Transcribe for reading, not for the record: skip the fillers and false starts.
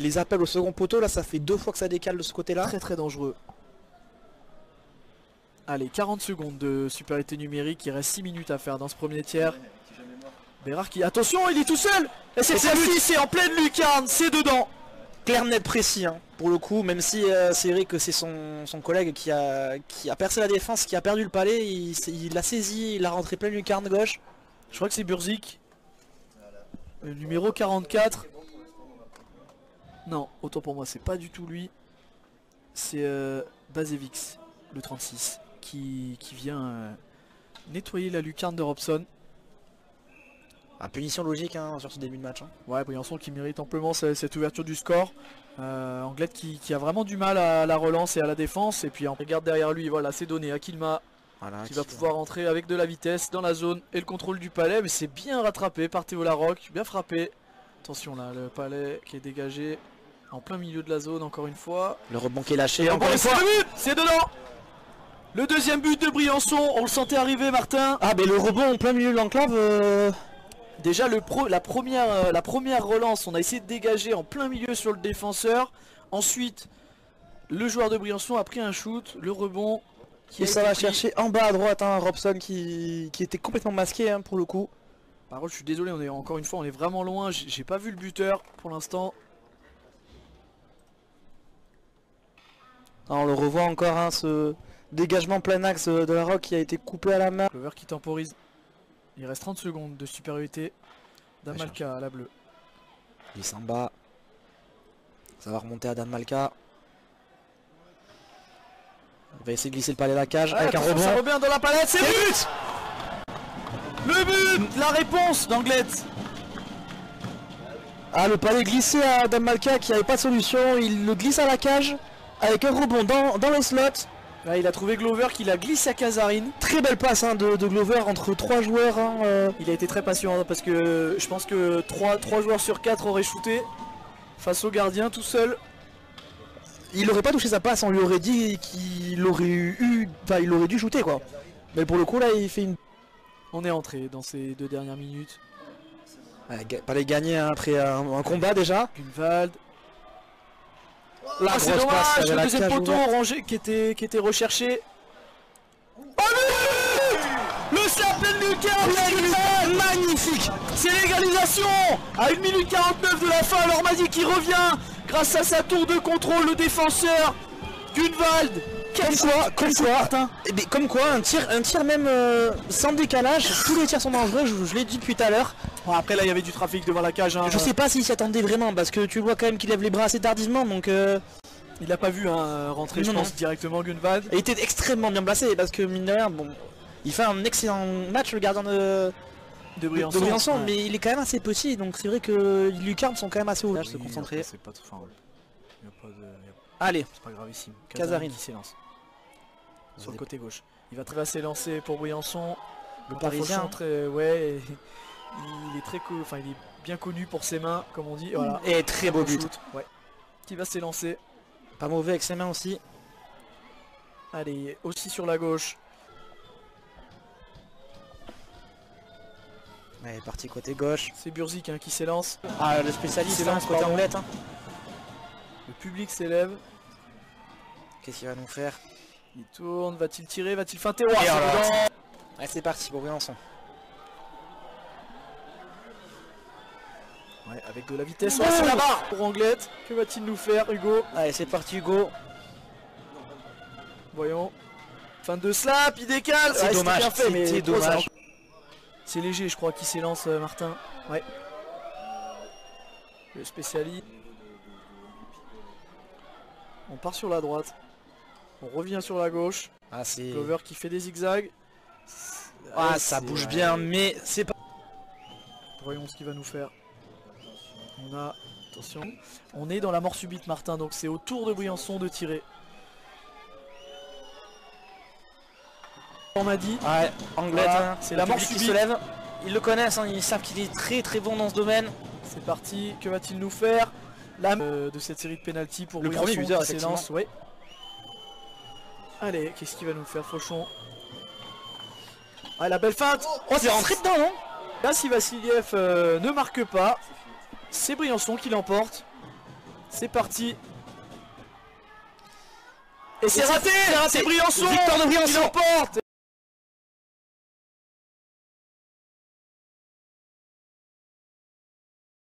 les appels au second poteau. Là, ça fait 2 fois que ça décale de ce côté-là. Très très dangereux. Allez, 40 secondes de supériorité numérique. Il reste 6 minutes à faire dans ce premier tiers. Bérard qui... Attention, il est tout seul. Et cette fois-ci, c'est en pleine lucarne. C'est dedans. Clair, net, précis, hein, pour le coup. Même si c'est vrai que c'est son collègue qui a percé la défense, qui a perdu le palais. Il l'a saisi, il l'a rentré pleine lucarne gauche. Je crois que c'est Burzik. Le numéro 44. Non, autant pour moi, c'est pas du tout lui. C'est Bazevix, le 36, qui vient nettoyer la lucarne de Robson. Punition logique hein, sur ce début de match. Hein. Ouais, Briançon qui mérite amplement cette ouverture du score. Anglette qui a vraiment du mal à la relance et à la défense. Et puis on regarde derrière lui, voilà, c'est donné à Kilma. Voilà, qui va pouvoir entrer avec de la vitesse dans la zone et le contrôle du palais. Mais c'est bien rattrapé par Théo Larocque, bien frappé. Attention là, le palais qui est dégagé en plein milieu de la zone encore une fois. Le rebond qui est lâché. Encore une fois, c'est dedans. Le deuxième but de Briançon, on le sentait arriver Martin. Ah mais le rebond en plein milieu de l'enclave. Déjà la première relance, on a essayé de dégager en plein milieu sur le défenseur. Ensuite, le joueur de Briançon a pris un shoot, le rebond. Et ça va chercher en bas à droite, hein, Robson qui était complètement masqué hein, pour le coup. Par contre, je suis désolé, encore une fois, on est vraiment loin. J'ai pas vu le buteur pour l'instant. On le revoit encore, hein, ce dégagement plein axe de Larocque qui a été coupé à la main. Clover qui temporise. Il reste 30 secondes de supériorité. Dan Malka à la bleue. Il s'en bat. Ça va remonter à Dan Malka. Il va essayer de glisser le palais à la cage avec un rebond. Ça revient dans la palette, c'est but. Le but. La réponse d'Anglette. Ah, le palais glissé à Dan Malka qui n'avait pas de solution. Il le glisse à la cage avec un rebond dans le slot. Là, il a trouvé Glover qui l'a glissé à Kazarine. Très belle passe hein, de Glover entre 3 joueurs. Hein, Il a été très patient hein, parce que je pense que 3 joueurs sur 4 auraient shooté face au gardien tout seul. Il aurait pas touché sa passe, on lui aurait dit qu'il aurait eu. Enfin, il aurait dû shooter quoi. Mais pour le coup là, il fait une. On est entré dans ces 2 dernières minutes. Palais gagné hein, après un combat déjà. Gunvald. La c'est dommage, le deuxième poteau orangé qui était recherché. Oh le slap de lucarne, magnifique. C'est l'égalisation à 1 minute 49 de la fin. Lormadi qui revient grâce à sa tour de contrôle, le défenseur Gunvald. Comme quoi, un tir même sans décalage, tous les tirs sont dangereux, je l'ai dit depuis tout à l'heure. Bon, après là il y avait du trafic devant la cage. Hein, je sais pas s'il s'y attendait vraiment parce que tu vois quand même qu'il lève les bras assez tardivement donc. Il a pas vu hein, rentrer je pense directement Gunvald. Il était extrêmement bien placé parce que mine de rien, bon, il fait un excellent match le gardien de Briançon, ouais. Mais il est quand même assez petit donc c'est vrai que les lucarnes sont quand même assez ouvertes. Se concentrer. C'est pas Allez, c'est pas gravissime. Kazarine qui s'élance. Sur le côté gauche. Il va très bien s'élancer pour Briançon. Le Parisien. Ouais, il est bien connu pour ses mains, comme on dit. Voilà. Et très beau but. Ouais. Qui va s'élancer. Pas mauvais avec ses mains aussi. Allez, aussi sur la gauche. Ouais, parti côté gauche. C'est Burzik hein, qui s'élance. Ah, le spécialiste là, côté Anglette. Hein. Le public s'élève. Qu'est-ce qu'il va nous faire? Il tourne, va-t-il tirer, va-t-il feinter? Ouais, c'est parti pour Briançon. Ouais, avec de la vitesse. C'est la barre pour Anglette. Que va-t-il nous faire, Hugo? Allez, c'est parti, Hugo. Voyons. Fin de slap, il décale. C'est dommage, c'est dommage. C'est léger, je crois, qui s'élance, Martin. Ouais. Le spécialiste. On part sur la droite. On revient sur la gauche. Ah, c'est Clover qui fait des zigzags. Ah, ça bouge bien, mais c'est pas. Voyons ce qu'il va nous faire. On a... Attention. On est dans la mort subite, Martin, donc c'est au tour de Briançon de tirer. On m'a dit. Ouais, Anglette, voilà, hein, c'est la mort subite. Qui se lève. Ils le connaissent, hein, ils savent qu'il est très très bon dans ce domaine. C'est parti, que va-t-il nous faire? De cette série de pénalty pour le premier buteur, s'élance, ouais. Allez, qu'est-ce qu'il va nous faire, Fauchon? Ah, la belle feinte. Oh, c'est rentré dedans, non? Là, si Vassiliev ne marque pas, c'est Briançon qui l'emporte. C'est parti. Et c'est raté. C'est Briançon. Victoire de Briançon. Qui l'emporte.